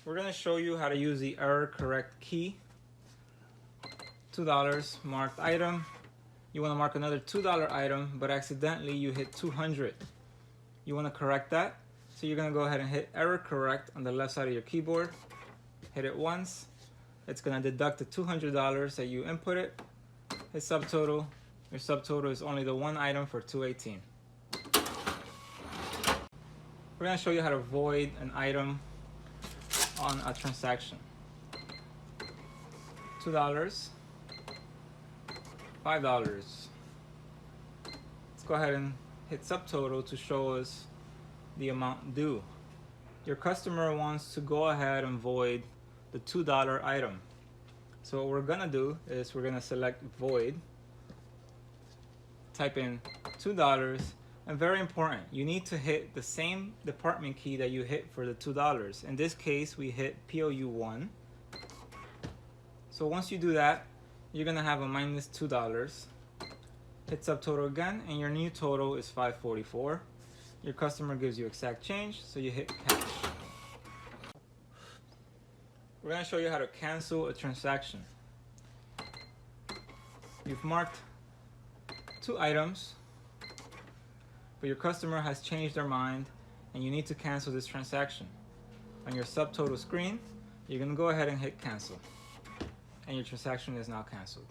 We're going to show you how to use the error correct key. $2 marked item. You want to mark another $2 item, but accidentally you hit 200. You want to correct that, so you're going to go ahead and hit error correct on the left side of your keyboard. Hit it once. It's going to deduct the $200 that you inputted. Hit subtotal. Your subtotal is only the one item for 218. We're going to show you how to void an item on a transaction. $2, $5. Let's go ahead and hit subtotal to show us the amount due. Your customer wants to go ahead and void the $2 item. So what we're gonna do is we're gonna select void, type in $2, and very important, you need to hit the same department key that you hit for the $2. In this case, we hit POU1. So once you do that, you're gonna have a minus $2. Hit subtotal again, and your new total is $544. Your customer gives you exact change, so you hit cash. We're gonna show you how to cancel a transaction. You've marked 2 items, but your customer has changed their mind and you need to cancel this transaction. On your subtotal screen, you're gonna go ahead and hit cancel, and your transaction is now canceled.